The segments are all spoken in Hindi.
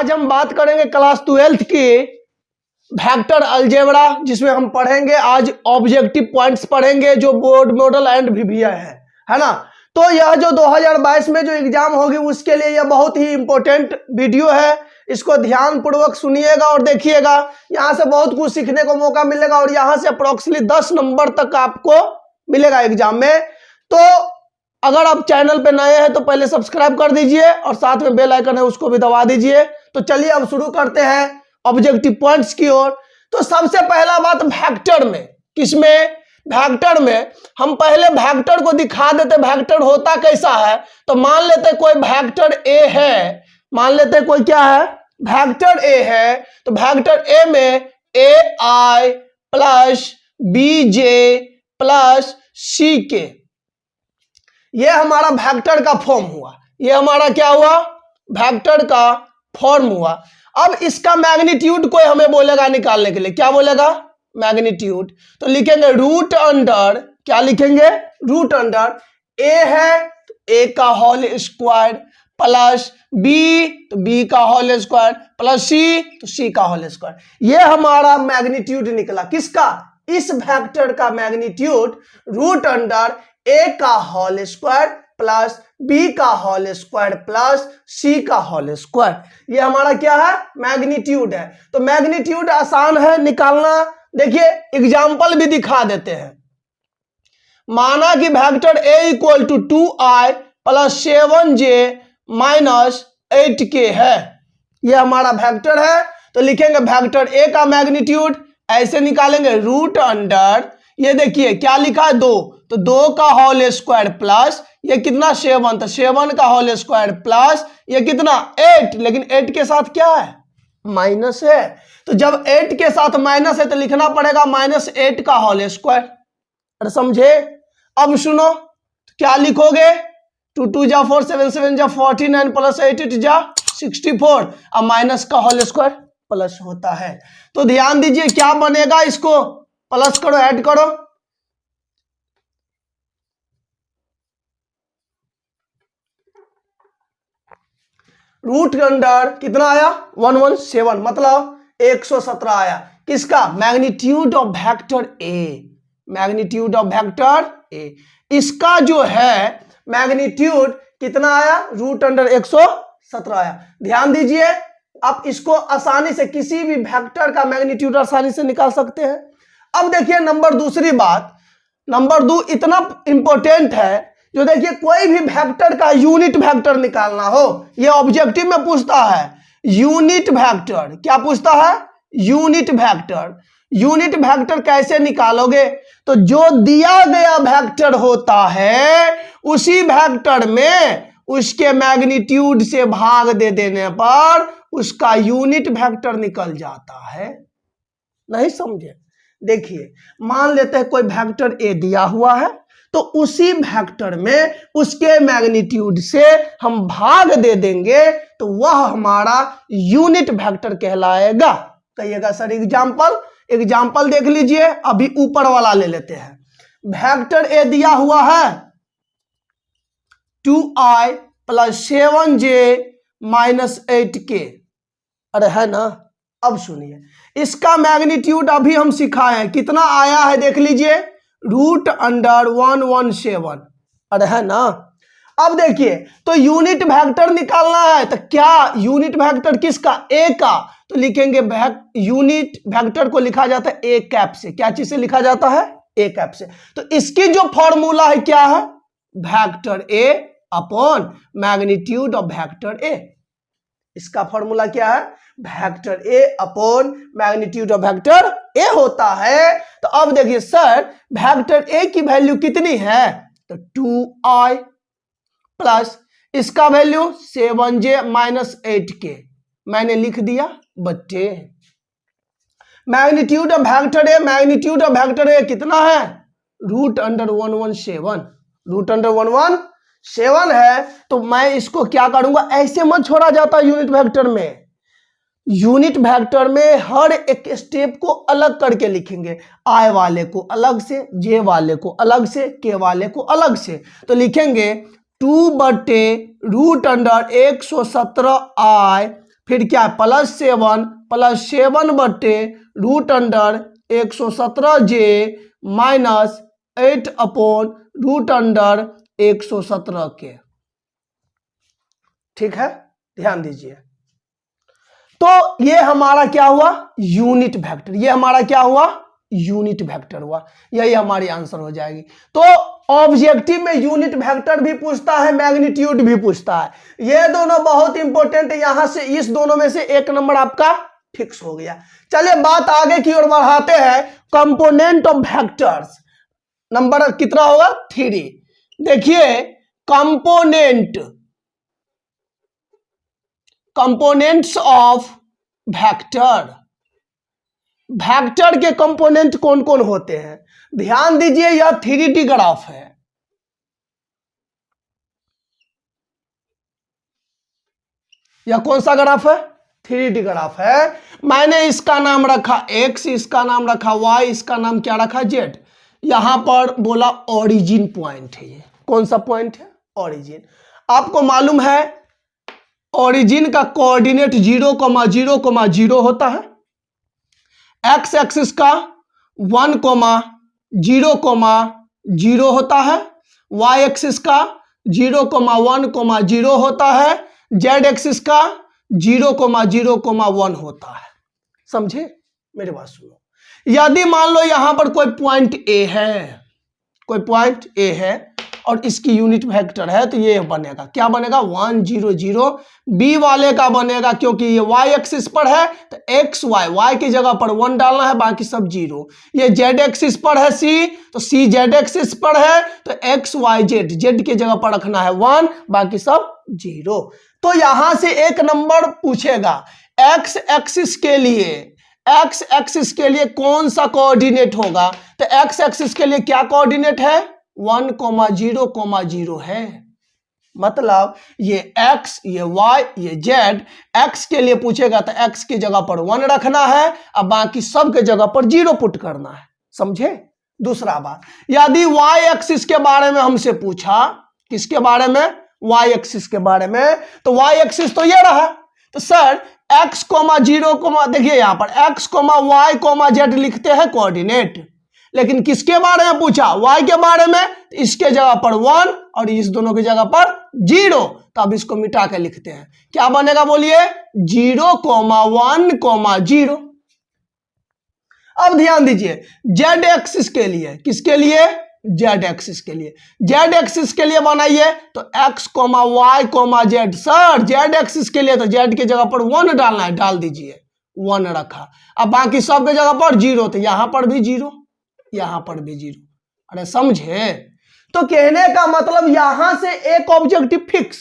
आज हम बात करेंगे क्लास 12th की वेक्टर अलजेब्रा, जिसमें हम पढ़ेंगे आज ऑब्जेक्टिव पॉइंट्स पढ़ेंगे जो बोर्ड मॉडल एंड वीवीआई है ना। तो यह जो 2022 में जो एग्जाम होगी उसके लिए यह बहुत ही इंपॉर्टेंट वीडियो है। इसको ध्यान पूर्वक सुनिएगा और देखिएगा, यहाँ से बहुत कुछ सीखने को मौका मिलेगा और यहाँ से अप्रोक्सीमेटली 10 नंबर तक आपको मिलेगा एग्जाम में। तो अगर आप चैनल पे नए हैं तो पहले सब्सक्राइब कर दीजिए और साथ में बेल आइकन है उसको भी दबा दीजिए। तो चलिए अब शुरू करते हैं ऑब्जेक्टिव पॉइंट्स की ओर। तो सबसे पहला बात वेक्टर में, किसमें? वेक्टर में हम पहले वेक्टर को दिखा देते वेक्टर होता कैसा है। तो मान लेते कोई वेक्टर ए है, मान लेते कोई क्या है, वेक्टर ए है। तो वेक्टर ए में ए आई प्लस बी जे प्लस सी के, ये हमारा वेक्टर का फॉर्म हुआ। ये हमारा क्या हुआ? वेक्टर का फॉर्म हुआ। अब इसका मैग्नीट्यूड कोई हमें बोलेगा निकालने के लिए, क्या बोलेगा? मैग्नीट्यूड। तो लिखेंगे रूट अंडर, क्या लिखेंगे? रूट अंडर ए है तो ए का होल स्क्वायर प्लस बी तो बी का होल स्क्वायर प्लस सी तो सी का होल स्क्वायर। ये हमारा मैग्नीट्यूड निकला। किसका? इस वेक्टर का मैग्नीट्यूड रूट अंडर ए का होल स्क्वायर प्लस बी का होल स्क्वायर प्लस सी का होल स्क्वायर। ये हमारा क्या है? मैग्नीट्यूड है। तो मैग्नीट्यूड आसान है निकालना। देखिए एग्जाम्पल भी दिखा देते हैं। माना कि vector A equal to 2i plus 7j minus 8k है। ये हमारा वेक्टर है। तो लिखेंगे वेक्टर ए का मैग्नीट्यूड ऐसे निकालेंगे, रूट अंडर, ये देखिए क्या लिखा है 2, तो 2 का होल स्क्वायर प्लस ये कितना 7, तो 7 का होल स्क्वायर प्लस ये कितना 8, लेकिन 8 के साथ क्या है? माइनस है। तो जब 8 के साथ माइनस है तो लिखना पड़ेगा -8 का होल स्क्वायर। अरे समझे? अब सुनो तो क्या लिखोगे? 2 2 जा 4 7 7 जा 49 प्लस 8 8 जा 64। अब माइनस का होल स्क्वायर प्लस होता है। तो ध्यान दीजिए क्या बनेगा, इसको प्लस करो, ऐड करो। रूट अंडर कितना आया? 117, मतलब 117 आया। किसका? Magnitude of vector A. Magnitude of vector ए, इसका जो है मैग्नीट्यूड कितना आया? रूट अंडर 117 आया। ध्यान दीजिए, आप इसको आसानी से किसी भी वेक्टर का मैग्नीट्यूड आसानी से निकाल सकते हैं। अब देखिए नंबर दूसरी बात, नंबर 2 इतना इंपॉर्टेंट है, जो देखिए कोई भी वेक्टर का यूनिट वेक्टर निकालना हो, ये ऑब्जेक्टिव में पूछता है। यूनिट वेक्टर क्या पूछता है? Unit vector. यूनिट वेक्टर कैसे निकालोगे? तो जो दिया गया वेक्टर होता है उसी वेक्टर में उसके मैग्नीट्यूड से भाग दे देने पर उसका यूनिट वेक्टर निकल जाता है। नहीं समझे? देखिए मान लेते हैं कोई वेक्टर ए दिया हुआ है, तो उसी वेक्टर में उसके मैग्नीट्यूड से हम भाग दे देंगे तो वह हमारा यूनिट वेक्टर कहलाएगा। कहिएगा सर एग्जाम्पल, एग्जाम्पल देख लीजिए। अभी ऊपर वाला ले लेते हैं। वेक्टर ए दिया हुआ है 2i plus 7j minus 8k, अरे है ना। अब सुनिए, इसका मैग्नीट्यूड अभी हम सिखाए हैं, कितना आया है देख लीजिए, रूट अंडर 117, अरे है ना। अब देखिए तो यूनिट वेक्टर निकालना है, तो क्या यूनिट वेक्टर किसका? ए का। तो लिखेंगे यूनिट वेक्टर को लिखा जाता है ए कैप से। क्या चीज से लिखा जाता है? ए कैप से। तो इसकी जो फॉर्मूला है क्या है? Vector A upon magnitude of vector ए। इसका फॉर्मूला क्या है? Vector A upon magnitude of vector A होता है। तो अब देखिए सर वेक्टर ए की वैल्यू कितनी है? तो 2i प्लस इसका वैल्यू 7j माइनस 8k, मैंने लिख दिया बच्चे। Magnitude of vector A, magnitude of vector ए कितना है? रूट अंडर 117, रूट अंडर 117 है। तो मैं इसको क्या करूंगा, ऐसे मत छोड़ा जाता यूनिट वेक्टर में। यूनिट वेक्टर में हर एक स्टेप को अलग करके लिखेंगे, आई वाले को अलग से, जे वाले को अलग से, के वाले को अलग से। तो लिखेंगे 2 बटे रूट अंडर 117i फिर क्या है +7 बटे √117j माइनस 8/√117 ठीक है, ध्यान दीजिए। तो ये हमारा क्या हुआ यूनिट वेक्टर, ये हमारा क्या हुआ यूनिट वेक्टर हुआ, यही हमारी आंसर हो जाएगी। तो ऑब्जेक्टिव में यूनिट वेक्टर भी पूछता है, मैग्नीट्यूड भी पूछता है, ये दोनों बहुत इंपॉर्टेंट है। यहां से इस दोनों में से एक नंबर आपका फिक्स हो गया। चलिए बात आगे की ओर बढ़ाते हैं। कंपोनेंट ऑफ वेक्टर्स नंबर कितना होगा 3। देखिए कंपोनेंट्स ऑफ वेक्टर, वेक्टर के कंपोनेंट कौन कौन होते हैं, ध्यान दीजिए यह 3D ग्राफ है। यह कौन सा ग्राफ है 3D ग्राफ है। मैंने इसका नाम रखा x, इसका नाम रखा y, इसका नाम क्या रखा z। यहां पर बोला ओरिजिन पॉइंट है। ये कौन सा पॉइंट है ओरिजिन। आपको मालूम है ओरिजिन का कोऑर्डिनेट 0,0,0 होता है, एक्स एक्सिस का 1,0,0 होता है, वाई एक्सिस का 0,1,0 होता है, जेड एक्सिस का 0,0,1 होता है। समझे मेरी बात सुनो। यदि मान लो यहां पर कोई पॉइंट ए है, कोई पॉइंट ए है और इसकी यूनिट वेक्टर है, तो ये बनेगा क्या बनेगा 1 0 0। बी वाले का बनेगा क्योंकि ये y एक्सिस पर है तो x y की जगह पर 1 डालना है, बाकी सब 0। ये z एक्सिस पर है c, तो c z एक्सिस पर है तो x y z की जगह पर रखना है 1, बाकी सब 0। तो यहां से एक नंबर पूछेगा x एक्सिस के लिए कौन सा कोऑर्डिनेट होगा, तो x एक्सिस के लिए क्या कोऑर्डिनेट है 1,0,0 है। मतलब ये x, ये y, ये z, x के लिए पूछेगा तो x की जगह पर 1 रखना है, अब बाकी सब के जगह पर 0 पुट करना है। समझे। दूसरा बात, यदि y एक्सिस के बारे में हमसे पूछा, किसके बारे में y एक्सिस के बारे में, तो y एक्सिस तो ये रहा, तो सर x, 0, देखिए यहां पर x, y, z लिखते हैं कोऑर्डिनेट, लेकिन किसके बारे में पूछा y के बारे में, तो इसके जगह पर 1 और इस दोनों की जगह पर 0। तो अब इसको मिटा के लिखते हैं, क्या बनेगा बोलिए 0,1,0। अब ध्यान दीजिए z एक्सिस के लिए, किसके लिए z एक्सिस के लिए, z एक्सिस के लिए बनाइए तो x, y, z। Sir z axis के लिए तो z की जगह पर 1 डालना है, डाल दीजिए 1 रखा, अब बाकी सब की जगह पर 0, तो यहां पर भी 0, यहां पर भी 0। अरे समझे। तो कहने का मतलब यहां से एक ऑब्जेक्टिव फिक्स,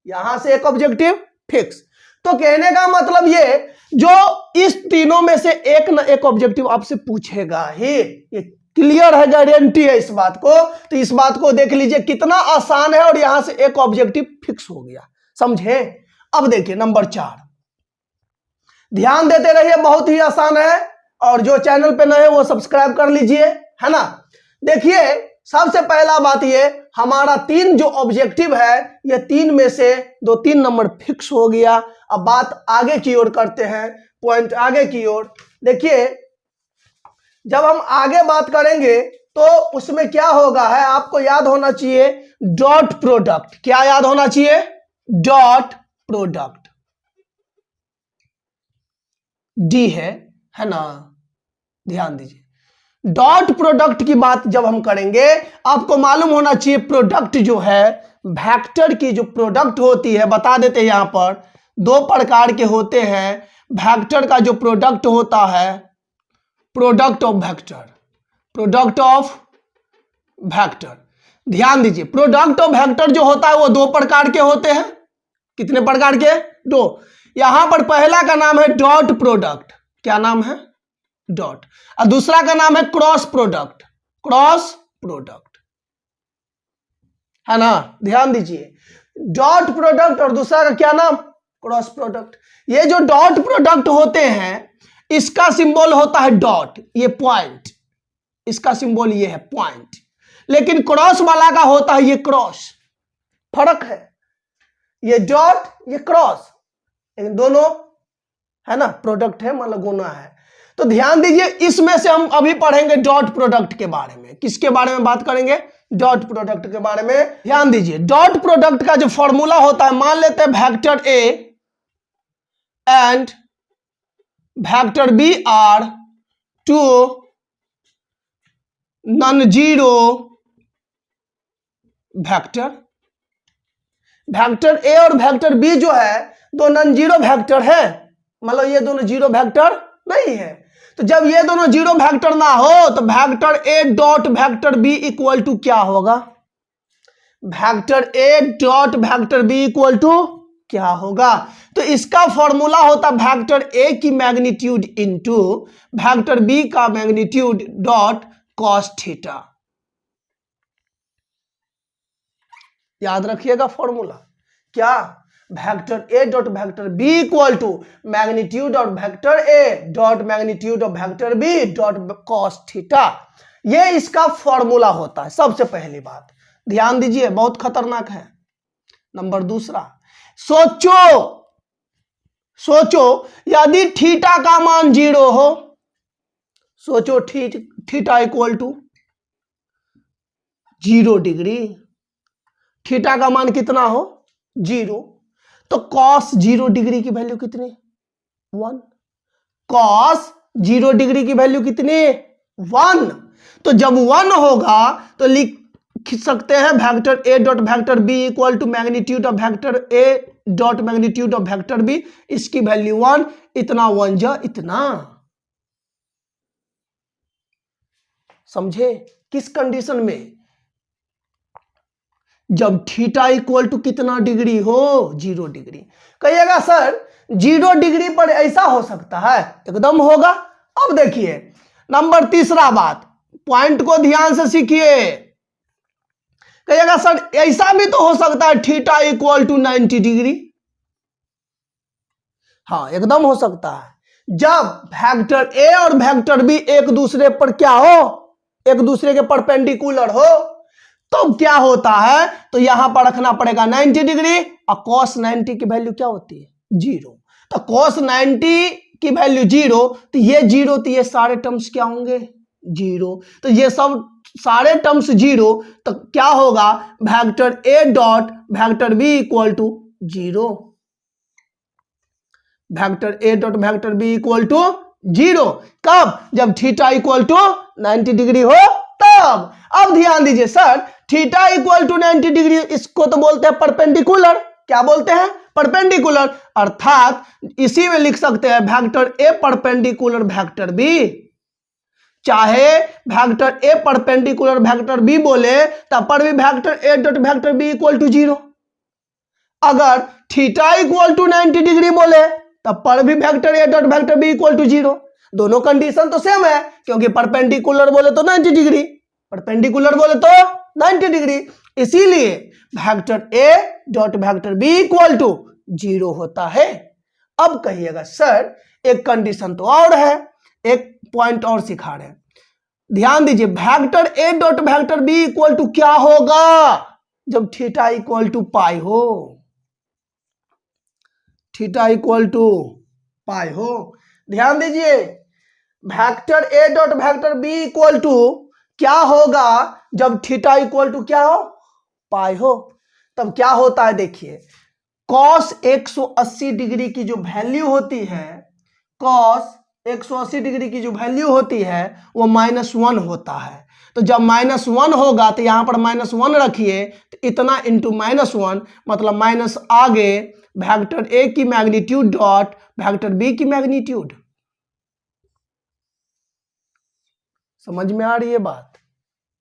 यहां से एक ऑब्जेक्टिव फिक्स। तो कहने का मतलब ये जो इस तीनों में से एक न एक ऑब्जेक्टिव आपसे पूछेगा ही, ये क्लियर है, गारंटी है इस बात को। तो इस बात को देख लीजिए कितना आसान है, और यहां से एक ऑब्जेक्टिव फिक्स हो गया। समझे। अब देखिए नंबर 4, ध्यान देते रहिए, बहुत ही आसान है, और जो चैनल पे नए वो सब्सक्राइब कर लीजिए, है ना। देखिए सबसे पहला बात, ये हमारा 3 जो ऑब्जेक्टिव है, ये 3 में से 2-3 नंबर फिक्स हो गया। अब बात आगे की ओर करते हैं, पॉइंट आगे की ओर। देखिए जब हम आगे बात करेंगे तो उसमें क्या होगा है, आपको याद होना चाहिए डॉट प्रोडक्ट। क्या याद होना चाहिए, डॉट प्रोडक्ट, डी है ना, ध्यान दीजिए। डॉट प्रोडक्ट की बात जब हम करेंगे, आपको मालूम होना चाहिए प्रोडक्ट जो है, वेक्टर की जो प्रोडक्ट होती है, बता देते हैं यहां पर 2 प्रकार के होते हैं। वेक्टर का जो प्रोडक्ट होता है, product of vector, product of vector. ध्यान दीजिए प्रोडक्ट ऑफ वेक्टर जो होता है वो 2 प्रकार के होते हैं। कितने प्रकार के, 2। यहां पर पहला का नाम है डॉट प्रोडक्ट, क्या नाम है डॉट, और दूसरा का नाम है क्रॉस प्रोडक्ट, क्रॉस प्रोडक्ट, है ना। ध्यान दीजिए डॉट प्रोडक्ट और दूसरा का क्या नाम, क्रॉस प्रोडक्ट। ये जो डॉट प्रोडक्ट होते हैं, इसका सिंबल होता है डॉट, ये पॉइंट, इसका सिंबल ये है पॉइंट, लेकिन क्रॉस वाला का होता है ये क्रॉस। फर्क है, ये डॉट ये क्रॉस। लेकिन दोनों है ना प्रोडक्ट है, मतलब गुना है। तो ध्यान दीजिए, इसमें से हम अभी पढ़ेंगे डॉट प्रोडक्ट के बारे में। किसके बारे में बात करेंगे? डॉट प्रोडक्ट के बारे में। ध्यान दीजिए, डॉट प्रोडक्ट का जो फॉर्मूला होता है, मान लेते हैं vector A and vector B are two non zero vector. Vector A और वेक्टर बी जो है दो नॉन जीरो वेक्टर है, मतलब ये दोनों जीरो वेक्टर नहीं है। तो जब ये दोनों जीरो वेक्टर ना हो तो vector A dot vector B equal to क्या होगा? Vector A dot vector B equal to क्या होगा? तो इसका फॉर्मूला होता वेक्टर ए की मैग्नीट्यूड इनटू वेक्टर बी का मैग्नीट्यूड डॉट कॉस थीटा। याद रखिएगा फॉर्मूला क्या? Vector A dot vector B equal to magnitude of vector A dot magnitude of vector B dot cos theta. ये इसका फॉर्मूला होता है। सबसे पहली बात ध्यान दीजिए, बहुत खतरनाक है। नंबर दूसरा, सोचो यदि थीटा का मान 0 हो, सोचो theta equal to 0 degree, theta का मान कितना हो? 0, तो कॉस 0 डिग्री की वैल्यू कितनी? 1। कॉस 0 डिग्री की वैल्यू कितनी? 1। तो जब 1 होगा तो लिख सकते हैं vector A dot vector B equal to magnitude of vector A dot magnitude of vector B. इसकी वैल्यू 1, इतना 1 जा इतना। समझे? किस कंडीशन में? जब थीटा इक्वल टू कितना डिग्री हो? 0 डिग्री। कहिएगा सर 0 डिग्री पर ऐसा हो सकता है? एकदम होगा। अब देखिए नंबर तीसरा बात, पॉइंट को ध्यान से सीखिए। कहिएगा सर ऐसा भी तो हो सकता है थीटा इक्वल टू 90 डिग्री। हाँ एकदम हो सकता है। जब वेक्टर ए और वेक्टर बी एक दूसरे पर क्या हो? एक दूसरे के परपेंडिकुलर हो, तो क्या होता है? तो यहां पर रखना पड़ेगा 90 डिग्री और cos 90 की वैल्यू क्या होती है? 0। तो cos 90 की वैल्यू 0, तो ये 0, तो ये सारे टर्म्स क्या होंगे? 0। तो ये सब सारे टर्म्स 0, तो क्या होगा? Vector A dot vector B equal to 0। Vector A dot vector B equal to 0 कब? जब थीटा इक्वल टू 90 डिग्री हो तब। अब ध्यान दीजिए sir, theta equal to 90 degree, इसको तो बोलते हैं परपेंडिकुलर। क्या बोलते हैं? परपेंडिकुलर। अर्थात इसी में लिख सकते हैं vector A perpendicular vector B. चाहे vector A perpendicular vector B बोले तब पर भी vector A dot vector B equal to 0। अगर थीटा इक्वल टू 90 डिग्री बोले तब पर भी vector A dot vector B equal to 0। दोनों कंडीशन तो सेम है, क्योंकि परपेंडिकुलर बोले तो 90 डिग्री, परपेंडिकुलर बोले तो 90 डिग्री। इसीलिए vector A dot vector B equal to 0 होता है। अब कहिएगा सर एक कंडीशन तो और है, एक पॉइंट और सिखा रहे हैं। ध्यान दीजिए, vector A dot vector B equal to क्या होगा? जब थीटा इक्वल टू पाई हो। थीटा इक्वल टू पाई हो। ध्यान दीजिए, vector A dot vector B equal to क्या होगा? जब थीटा इक्वल टू क्या हो? पाई हो। तब क्या होता है? देखिए कॉस 180 डिग्री की जो वैल्यू होती है, कॉस 180 डिग्री की जो वैल्यू होती है वो -1 होता है। तो जब -1 होगा तो यहां पर -1 रखिए, तो इतना इंटू -1 मतलब माइनस आगे वेक्टर ए की मैग्नीट्यूड डॉट वेक्टर बी की मैग्नीट्यूड। समझ में आ रही है बात?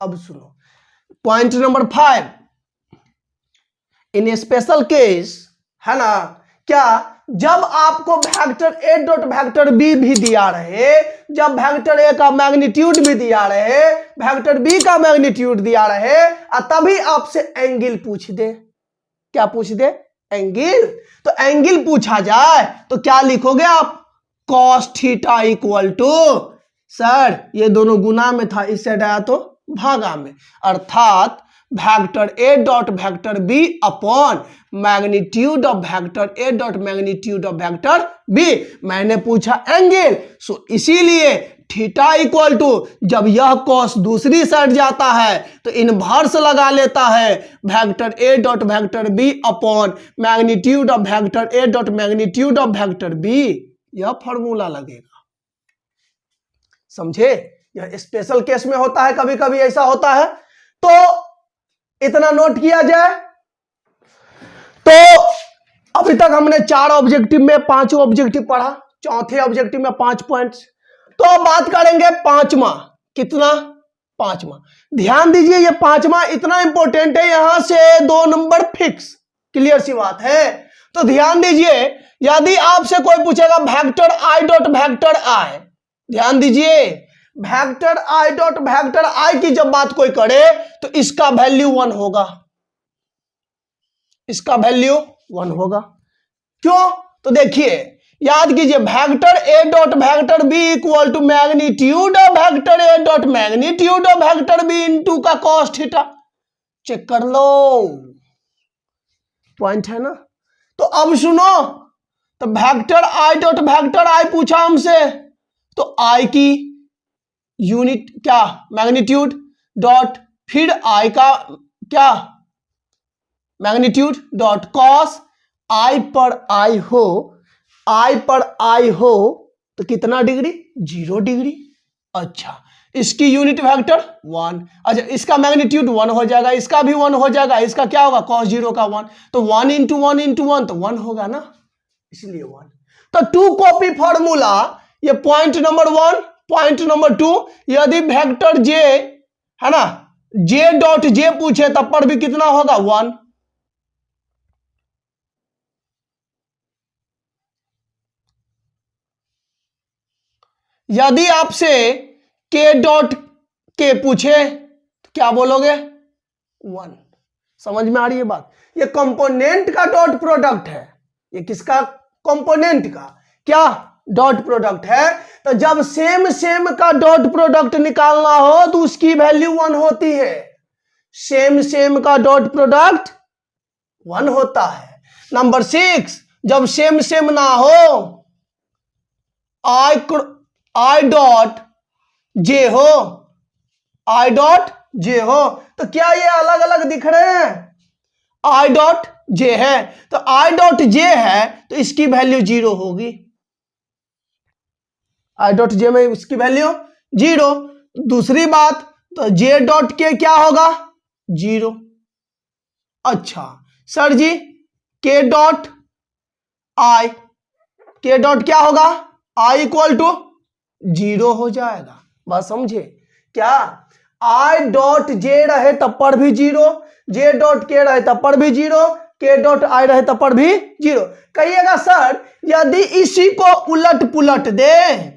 अब सुनो point number 5। In special case है ना, क्या जब आपको vector A dot vector B भी दिया रहे, जब वेक्टर ए का मैग्नीट्यूड भी दिया रहे, वेक्टर बी का मैग्नीट्यूड दिया रहे, तभी आपसे एंगल पूछ दे। क्या पूछ दे? एंगल। तो एंगल पूछा जाए तो क्या लिखोगे आप? Cos theta equal to, sir ये दोनों गुना में था, इस साइड आया तो भागा में, अर्थात vector A dot vector B upon magnitude of vector A dot magnitude of vector B. मैंने पूछा एंगल, सो इसीलिए थीटा इक्वल टू, जब यह कॉस दूसरी साइड जाता है तो इनवर्स लगा लेता है vector A dot vector B upon magnitude of vector A dot magnitude of vector B. यह फॉर्मूला लगेगा, समझे? यह स्पेशल केस में होता है, कभी कभी ऐसा होता है। तो इतना नोट किया जाए। तो अभी तक हमने 4 ऑब्जेक्टिव में 5 ऑब्जेक्टिव पढ़ा, चौथे ऑब्जेक्टिव में 5 पॉइंट्स। तो अब बात करेंगे पांचवा। कितना? पांचवा। ध्यान दीजिए, ये पांचवा इतना इंपॉर्टेंट है, यहां से 2 नंबर फिक्स। क्लियर सी बात है। तो ध्यान दीजिए, यदि आपसे कोई पूछेगा वेक्टर आई डॉट वेक्टर आई, ध्यान दीजिए, वेक्टर आई डॉट वेक्टर आई की जब बात कोई करे तो इसका वैल्यू 1 होगा, इसका वैल्यू 1 होगा। क्यों? तो देखिए, याद कीजिए, vector A dot vector B equal to magnitude of vector A dot magnitude of vector B into का कॉस थीटा। चेक कर लो, पॉइंट है ना। तो अब सुनो, तो vector I dot vector I पूछा हमसे, तो आई की यूनिट क्या? मैग्नीट्यूड डॉट, फिर आई का क्या? मैग्नीट्यूड डॉट कॉस आई पर आई हो, आई पर आई हो तो कितना डिग्री? 0 डिग्री। अच्छा, इसकी यूनिट वेक्टर 1। अच्छा, इसका मैग्नीट्यूड 1 हो जाएगा, इसका भी 1 हो जाएगा, इसका क्या होगा? cos 0 का 1, तो 1 इंटू 1 इंटू 1 तो 1 होगा ना, इसलिए 1। तो 2 कॉपी फॉर्मूला, ये पॉइंट नंबर 1। पॉइंट नंबर 2, यदि वेक्टर जे है ना, जे डॉट जे पूछे तब पर भी कितना होगा? 1। यदि आपसे के डॉट के पूछे तो क्या बोलोगे? 1। समझ में आ रही है बात? ये कंपोनेंट का डॉट प्रोडक्ट है, ये किसका? कंपोनेंट का क्या? डॉट प्रोडक्ट है। तो जब सेम सेम का डॉट प्रोडक्ट निकालना हो तो उसकी वैल्यू 1 होती है। सेम सेम का डॉट प्रोडक्ट 1 होता है। नंबर 6, जब सेम सेम ना हो, आई डॉट जे हो, आई डॉट जे हो, तो क्या ये अलग अलग दिख रहे हैं? आई डॉट जे है, तो आई डॉट जे है तो इसकी वैल्यू 0 होगी। आई डॉट जे में इसकी वैल्यू 0। दूसरी बात, तो जे डॉट के क्या होगा? 0। अच्छा सर जी, के डॉट आई, के डॉट क्या होगा? आई इक्वल टू 0 हो जाएगा। बात समझे क्या? आई डॉट जे रहे तब पर भी 0, जे डॉट के रहे तब पर भी 0, के डॉट आई रहे तब पर भी 0। कहिएगा सर, यदि इसी को उलट पुलट दे,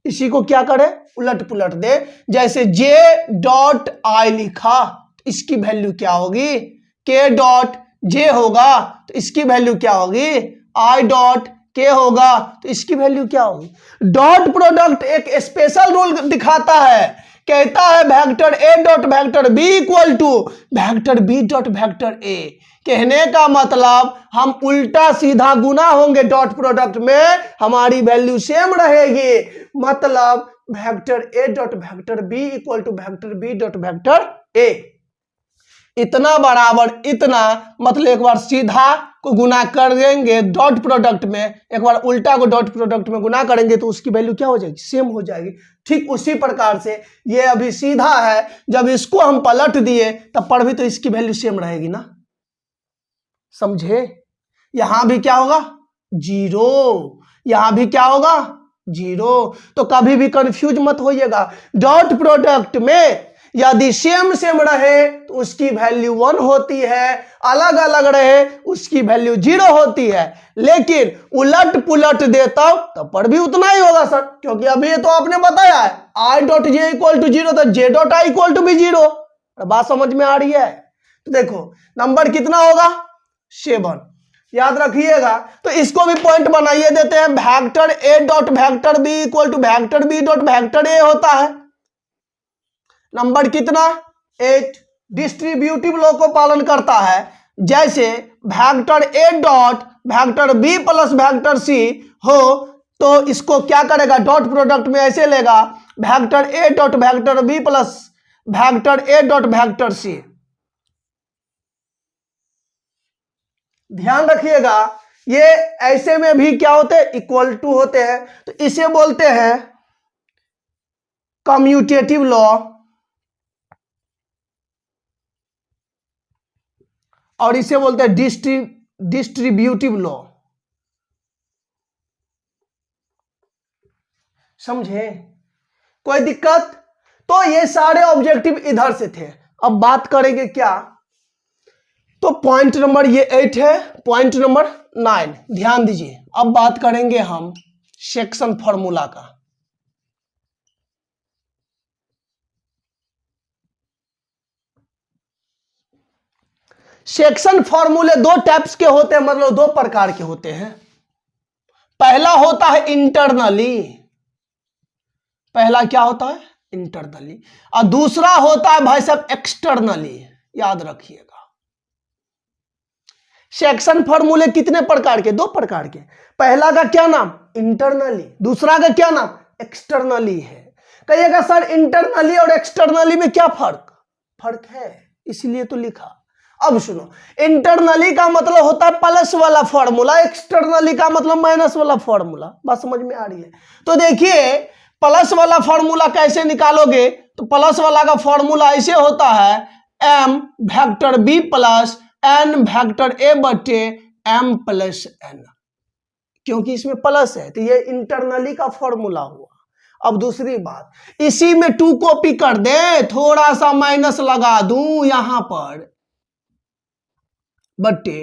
इसी को क्या करे? उलट पुलट दे, जैसे जे डॉट आई लिखा तो इसकी वैल्यू क्या होगी? के डॉट जे होगा तो इसकी वैल्यू क्या होगी? आई डॉट के होगा तो इसकी वैल्यू क्या होगी? डॉट प्रोडक्ट एक स्पेशल रूल दिखाता है, कहता है vector A dot vector B equal to vector B dot vector A. कहने का मतलब हम उल्टा सीधा गुना होंगे डॉट प्रोडक्ट में, हमारी वैल्यू सेम रहेगी। मतलब vector A dot vector B equal to vector B dot vector A. इतना बराबर इतना, मतलब एक बार सीधा को गुना करेंगे डॉट प्रोडक्ट में, एक बार उल्टा को डॉट प्रोडक्ट में गुना करेंगे तो उसकी वैल्यू क्या हो जाएगी? सेम हो जाएगी। ठीक उसी प्रकार से ये अभी सीधा है, जब इसको हम पलट दिए तब पर भी तो इसकी वैल्यू सेम रहेगी ना, समझे? यहां भी क्या होगा? 0। यहां भी क्या होगा? 0। तो कभी भी कंफ्यूज मत होइएगा, डॉट प्रोडक्ट में यदि सेम सेम रहे तो उसकी वैल्यू 1 होती है, अलग अलग रहे उसकी वैल्यू 0 होती है। लेकिन उलट पुलट देता तब पर भी उतना ही होगा सर, क्योंकि अभी तो आपने बताया है I dot J equal to 0, तो J dot I equal to भी 0। बात समझ में आ रही है? तो देखो नंबर कितना होगा? 7। याद रखिएगा। तो इसको भी पॉइंट बनाइए देते हैं, vector A dot vector B equal to vector B dot vector A होता है। नंबर कितना? 8। डिस्ट्रीब्यूटिव लॉ को पालन करता है। जैसे vector A dot vector B plus vector C हो तो इसको क्या करेगा, डॉट प्रोडक्ट में ऐसे लेगा vector A dot vector B plus vector A dot vector C. ध्यान रखिएगा ये ऐसे में भी क्या होते हैं, इक्वल टू होते हैं, तो इसे बोलते हैं कम्यूटेटिव लॉ और इसे बोलते हैं डिस्ट्रीब्यूटिव लॉ। समझे, कोई दिक्कत? तो ये सारे ऑब्जेक्टिव इधर से थे। अब बात करेंगे क्या, तो पॉइंट नंबर ये 8 है, पॉइंट नंबर 9 ध्यान दीजिए। अब बात करेंगे हम सेक्शन फॉर्मूला का। सेक्शन फॉर्मूले दो टाइप्स के होते हैं, मतलब दो प्रकार के होते हैं। पहला होता है इंटरनली, पहला क्या होता है इंटरनली, और दूसरा होता है भाई साहब एक्सटर्नली। याद रखिएगा सेक्शन फॉर्मूले कितने प्रकार के, दो प्रकार के। पहला का क्या नाम इंटरनली, दूसरा का क्या नाम एक्सटर्नली है। कहिएगा सर इंटरनली और एक्सटर्नली में क्या फर्क है, इसलिए तो लिखा। अब सुनो, इंटरनली का मतलब होता है प्लस वाला फॉर्मूला, एक्सटर्नली का मतलब माइनस वाला फॉर्मूला। बात समझ में आ रही है? तो देखिए प्लस वाला फॉर्मूला कैसे निकालोगे, तो प्लस वाला का फॉर्मूला ऐसे होता है m vector b plus n vector a बटे m प्लस n, क्योंकि इसमें प्लस है तो ये इंटरनली का फॉर्मूला हुआ। अब दूसरी बात, इसी में 2 कॉपी कर दे, थोड़ा सा माइनस लगा दूं यहां पर बटे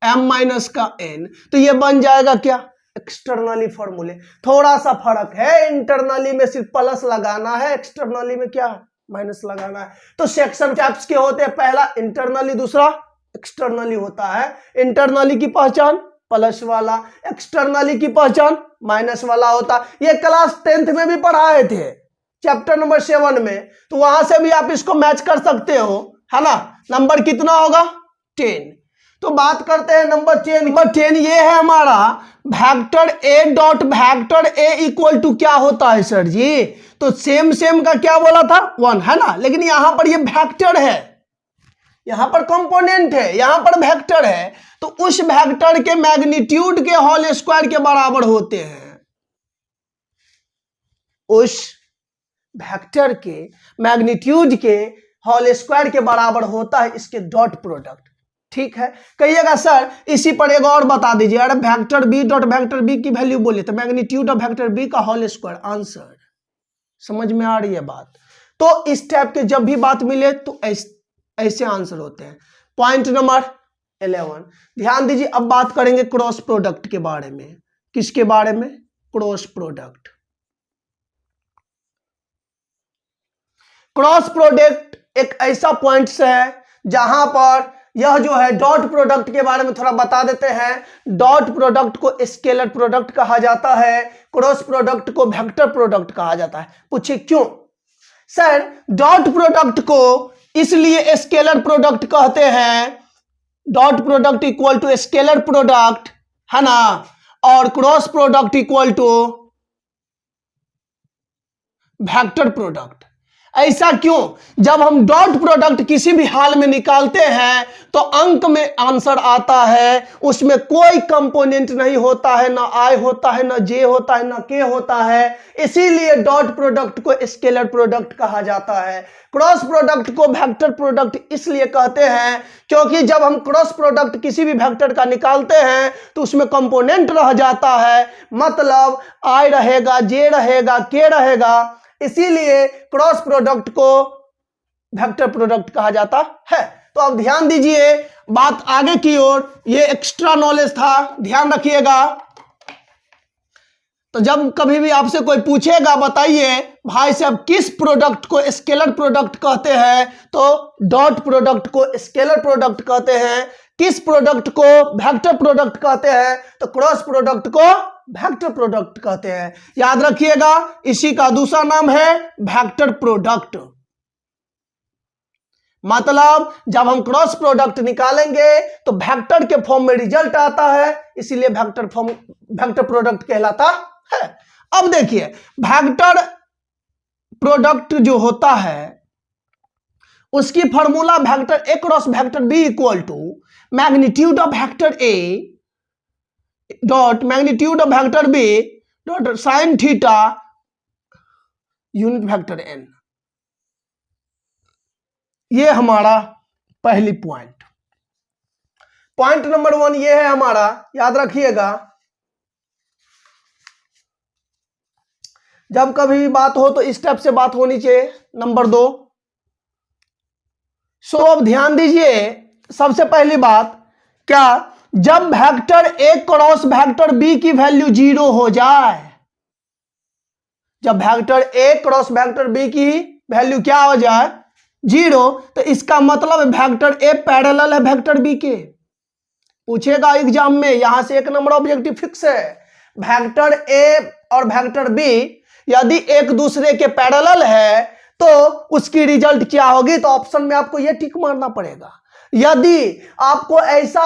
m माइनस का n, तो ये बन जाएगा क्या एक्सटर्नली फॉर्मूले। थोड़ा सा फर्क है, इंटरनली में सिर्फ प्लस लगाना है, एक्सटर्नली में क्या माइनस लगाना है। तो सेक्शन टाइप्स के होते हैं, पहला इंटरनली दूसरा एक्सटर्नली होता है। इंटरनली की पहचान प्लस वाला, एक्सटर्नली की पहचान माइनस वाला होता। ये क्लास 10th में भी पढ़ाए थे चैप्टर नंबर 7 में, तो वहां से भी आप इसको मैच कर सकते हो, है ना। नंबर कितना होगा 10। तो बात करते हैं नंबर 10। नंबर 10 ये है हमारा vector A dot vector A equal to क्या होता है सर जी, तो सेम का क्या बोला था 1 है ना, लेकिन यहां पर ये वेक्टर है, यहां पर कंपोनेंट है, यहां पर वेक्टर है, तो उस वेक्टर के मैग्नीट्यूड के होल स्क्वायर के बराबर होते हैं। उस वेक्टर के मैग्नीट्यूड के होल स्क्वायर के बराबर होता है इसके डॉट प्रोडक्ट। ठीक है, कहिएगा सर इसी पर एक और बता दीजिए, अरे vector B dot vector B की वैल्यू बोले तो मैग्नीट्यूड ऑफ वेक्टर बी का होल स्क्वायर आंसर। समझ में आ रही है बात? तो इस टाइप के जब भी बात मिले तो ऐसे आंसर होते हैं। पॉइंट नंबर 11 ध्यान दीजिए। अब बात करेंगे क्रॉस प्रोडक्ट के बारे में। किसके बारे में? Cross product. क्रॉस प्रोडक्ट एक ऐसा पॉइंट्स है जहां पर यह जो है डॉट प्रोडक्ट के बारे में थोड़ा बता देते हैं। डॉट प्रोडक्ट को स्केलर प्रोडक्ट कहा जाता है, क्रॉस प्रोडक्ट को वेक्टर प्रोडक्ट कहा जाता है। पूछिए क्यों? सर डॉट प्रोडक्ट को इसलिए स्केलर प्रोडक्ट कहते हैं, dot product equal to scalar product है ना, और cross product equal to vector product. ऐसा क्यों? जब हम डॉट प्रोडक्ट किसी भी हाल में निकालते हैं तो अंक में आंसर आता है, उसमें कोई कंपोनेंट नहीं होता है, ना आई होता है, ना जे होता है, ना के होता है, इसीलिए डॉट प्रोडक्ट को स्केलर प्रोडक्ट कहा जाता है। क्रॉस प्रोडक्ट को वेक्टर प्रोडक्ट इसलिए कहते हैं क्योंकि जब हम क्रॉस प्रोडक्ट किसी भी वेक्टर का निकालते हैं तो उसमें कंपोनेंट रह जाता है, मतलब आई रहेगा, जे रहेगा, के रहेगा, इसीलिए क्रॉस प्रोडक्ट को वेक्टर प्रोडक्ट कहा जाता है। तो अब ध्यान दीजिए बात आगे की ओर, ये एक्स्ट्रा नॉलेज था, ध्यान रखिएगा। तो जब कभी भी आपसे कोई पूछेगा बताइए भाई साहब किस प्रोडक्ट को स्केलर प्रोडक्ट कहते हैं, तो डॉट प्रोडक्ट को स्केलर प्रोडक्ट कहते हैं। किस प्रोडक्ट को वेक्टर प्रोडक्ट कहते हैं, तो क्रॉस प्रोडक्ट को वेक्टर प्रोडक्ट कहते हैं। याद रखिएगा इसी का दूसरा नाम है वेक्टर प्रोडक्ट। मतलब जब हम क्रॉस प्रोडक्ट निकालेंगे तो वेक्टर के फॉर्म में रिजल्ट आता है, इसीलिए वेक्टर प्रोडक्ट कहलाता है। अब देखिए वेक्टर प्रोडक्ट जो होता है उसकी formula vector A cross vector B equal to magnitude of vector A dot magnitude of vector B dot sine theta unit vector N. ये हमारा पहली पॉइंट नंबर 1 ये है हमारा, याद रखिएगा। जब कभी भी बात हो तो इस टाइप से बात होनी चाहिए। नंबर 2, सो अब ध्यान दीजिए, सबसे पहली बात क्या, जब vector A cross vector B की वैल्यू 0 हो जाए, जब vector A cross vector B की वैल्यू क्या हो जाए 0, तो इसका मतलब वेक्टर ए पैरेलल है वेक्टर बी के। पूछेगा एग्जाम में, यहां से 1 नंबर ऑब्जेक्टिव फिक्स है। वेक्टर ए और वेक्टर बी यदि एक दूसरे के पैरेलल है तो उसकी रिजल्ट क्या होगी, तो ऑप्शन में आपको यह टिक मारना पड़ेगा। यदि आपको ऐसा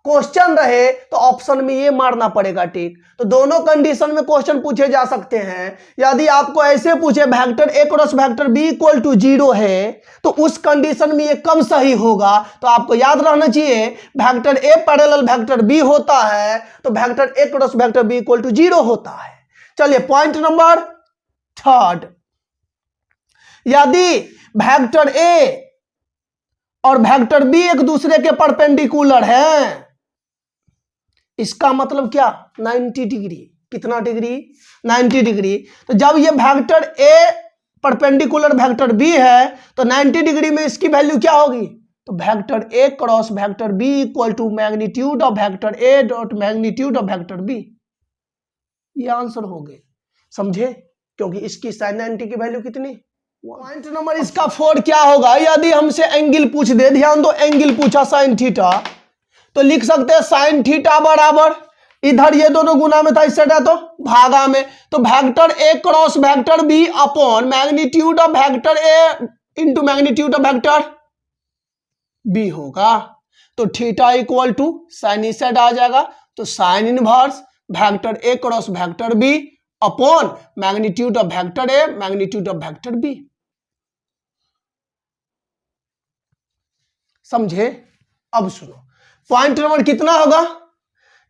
क्वेश्चन रहे तो ऑप्शन में ये मारना पड़ेगा टिक। तो दोनों कंडीशन में क्वेश्चन पूछे जा सकते हैं। यदि आपको ऐसे पूछे vector A cross vector B equal to 0 है तो उस कंडीशन में ये कम सही होगा। तो आपको याद रहना चाहिए vector A parallel vector B होता है तो vector A cross vector B equal to 0 होता है। चलिए पॉइंट नंबर 3, यदि वेक्टर ए और वेक्टर बी एक दूसरे के परपेंडिकुलर हैं, इसका मतलब क्या 90 डिग्री। कितना डिग्री 90 डिग्री। तो जब ये vector A perpendicular vector B है तो 90 डिग्री में इसकी वैल्यू क्या होगी, तो vector A cross vector B equal to magnitude of vector A dot magnitude of vector B. ये आंसर हो गए, समझे, क्योंकि इसकी sin 90 की वैल्यू कितनी। पॉइंट नंबर इसका 4 क्या होगा, यदि हमसे एंगल पूछ दे, ध्यान दो एंगल पूछा sin थीटा, तो लिख सकते हैं sin थीटा बराबर, इधर ये दोनों गुना में था इस साइड है तो भागा में, तो vector A cross vector B upon magnitude of vector A into magnitude of vector B होगा। तो थीटा इक्वल टू साइन इस साइड आ जाएगा, तो sine inverse vector A cross vector B upon magnitude of vector A magnitude of vector B. समझे। अब सुनो पॉइंट नंबर कितना होगा,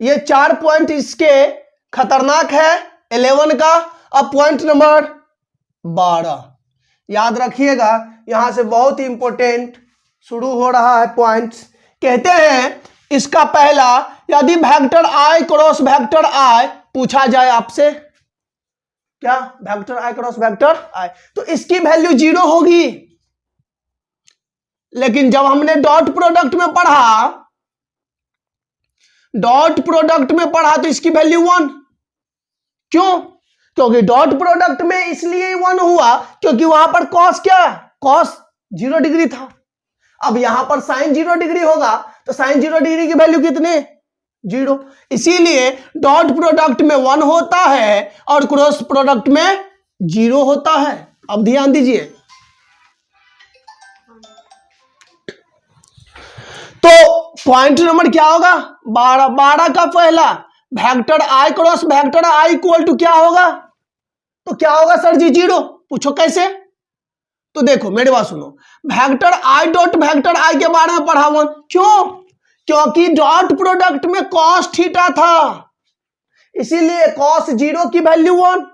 ये 4 पॉइंट इसके खतरनाक है 11 का। अब पॉइंट नंबर 12 याद रखिएगा, यहां से बहुत ही इंपॉर्टेंट शुरू हो रहा है पॉइंट्स। कहते हैं इसका पहला, यदि vector I cross vector I पूछा जाए आपसे, क्या वेक्टर आई क्रॉस वेक्टर आई, तो इसकी वैल्यू 0 होगी। लेकिन जब हमने डॉट प्रोडक्ट में पढ़ा, डॉट प्रोडक्ट में पढ़ा तो इसकी वैल्यू 1। क्यों, क्योंकि डॉट प्रोडक्ट में इसलिए 1 हुआ क्योंकि वहां पर कॉस क्या, कॉस 0 डिग्री था। अब यहां पर साइन 0 डिग्री होगा तो साइन 0 डिग्री की वैल्यू कितनी 0, इसीलिए डॉट प्रोडक्ट में 1 होता है और क्रॉस प्रोडक्ट में 0 होता है। अब ध्यान दीजिए, तो पॉइंट नंबर क्या होगा 12 का पहला, vector I cross vector I equal to क्या होगा, तो क्या होगा सर जी 0। पूछो कैसे, तो देखो मेरी बात सुनो, वेक्टर आई डॉट वेक्टर आई के बारे में पढ़ा 1, क्यों, क्योंकि डॉट प्रोडक्ट में कॉस थीटा था इसीलिए कॉस 0 की वैल्यू 1।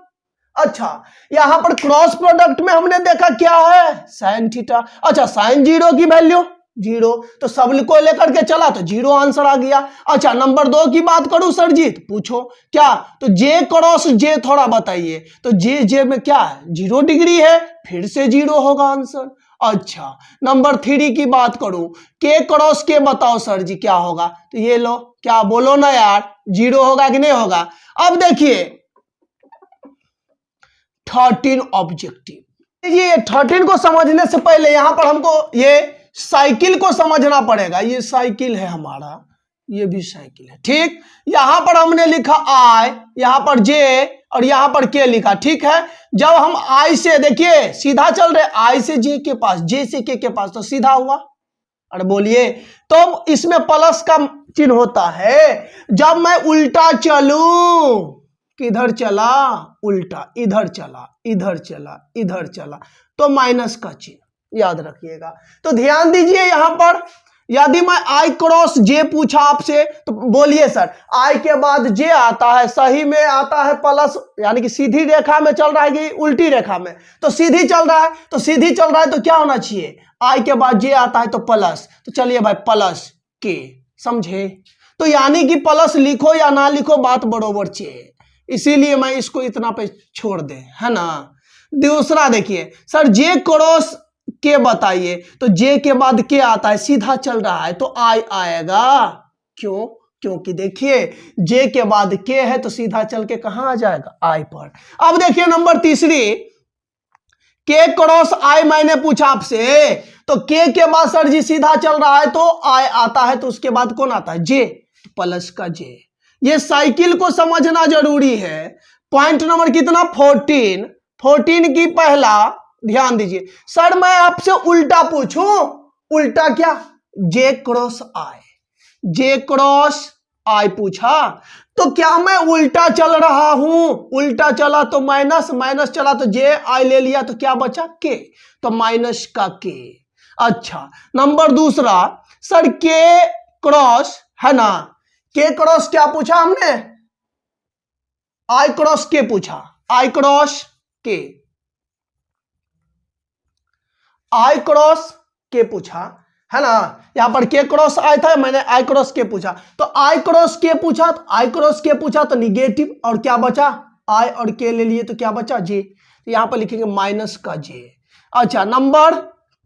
अच्छा यहां पर क्रॉस प्रोडक्ट में हमने देखा क्या है साइन थीटा, अच्छा साइन 0 की वैल्यू 0, तो सब को लेकर के चला तो 0 आंसर आ गया। अच्छा नंबर 2 की बात करूं सर जी, तो पूछो क्या, तो जे क्रॉस जे थोड़ा बताइए, तो जे में क्या है 0 डिग्री है, फिर से 0 होगा आंसर। अच्छा नंबर 3 की बात करूं, के क्रॉस के बताओ सर जी क्या होगा, तो ये लो, क्या बोलो ना यार 0 होगा कि नहीं होगा। अब देखिए 13 ऑब्जेक्टिव, ये 13 को समझने से पहले यहां पर हमको ये साइकिल को समझना पड़ेगा। ये साइकिल है हमारा, ये भी साइकिल है। ठीक, यहां पर हमने लिखा I, यहां पर J और यहां पर K लिखा। ठीक है, जब हम I से देखिए सीधा चल रहे, I से J के पास, J से K के पास, तो सीधा हुआ। अरे बोलिए, तो इसमें प्लस का चिन्ह होता है। जब मैं उल्टा चलूं, किधर चला, उल्टा, इधर चला, इधर चला, इधर चला, तो माइनस का चिन्ह, याद रखिएगा। तो ध्यान दीजिए यहां पर, यदि मैं I क्रॉस J पूछा आपसे तो बोलिए सर I के बाद J आता है, सही में आता है प्लस, यानी कि सीधी रेखा में चल रहा है कि उल्टी रेखा में, तो सीधी चल रहा है, तो सीधी चल रहा है तो क्या होना चाहिए, I के बाद J आता है तो प्लस, तो चलिए भाई प्लस K, समझे। तो यानी कि प्लस लिखो या ना लिखो बात बरोबर चाहिए, इसीलिए मैं इसको इतना पे छोड़ दे, है ना। दूसरा देखिए सर J क्रॉस के बताइए, तो J के बाद के आता है, सीधा चल रहा है तो I आएगा। क्यों, क्योंकि देखिए J के बाद के है तो सीधा चल के कहां आ जाएगा, I पर। अब देखिए नंबर तीसरी, K क्रॉस I मैंने पूछा आपसे, तो K के बाद सर जी सीधा चल रहा है तो I आता है, तो उसके बाद कौन आता है, J, प्लस का J। ये साइकिल को समझना जरूरी है। पॉइंट नंबर कितना, 14 की पहला, ध्यान दीजिए सर मैं आपसे उल्टा पूछूं, उल्टा क्या, J क्रॉस I पूछा, तो क्या मैं उल्टा चल रहा हूं, उल्टा चला तो माइनस, माइनस चला तो J I ले लिया तो क्या बचा, K, तो माइनस का K। अच्छा नंबर दूसरा, सर K क्रॉस, है ना, K क्रॉस क्या पूछा हमने, I क्रॉस K पूछा, I cross K, I cross K पूछा, है ना। यहां पर K क्रॉस I था, मैंने I क्रॉस K पूछा, तो I क्रॉस K पूछा, तो I क्रॉस K पूछा तो निगेटिव, और क्या बचा, I और K ले लिए तो क्या बचा, J, तो यहां पर लिखेंगे माइनस का J। अच्छा नंबर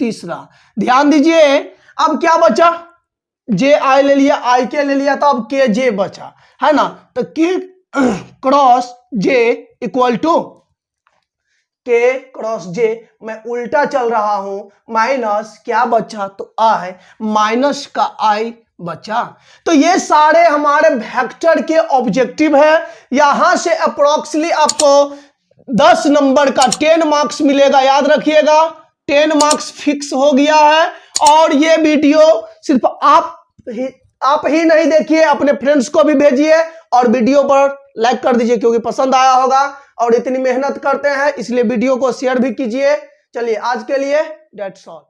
तीसरा, ध्यान दीजिए, अब क्या बचा, J I ले लिया, I K ले लिया, तो अब K J बचा, है ना। तो K cross J equal to K cross J, मैं उल्टा चल रहा हूं, माइनस क्या बचा, तो I, माइनस का I बचा। तो ये सारे हमारे वेक्टर के ऑब्जेक्टिव है। यहां से अप्रोक्सीमेटली आपको 10 नंबर का 10 मार्क्स मिलेगा, याद रखिएगा, 10 मार्क्स फिक्स हो गया है। और ये वीडियो सिर्फ आप ही नहीं देखिए, अपने फ्रेंड्स को भी भेजिए और वीडियो पर लाइक कर दीजिए, क्योंकि पसंद आया होगा और इतनी मेहनत करते हैं इसलिए वीडियो को शेयर भी कीजिए। चलिए आज के लिए दैट्स ऑल।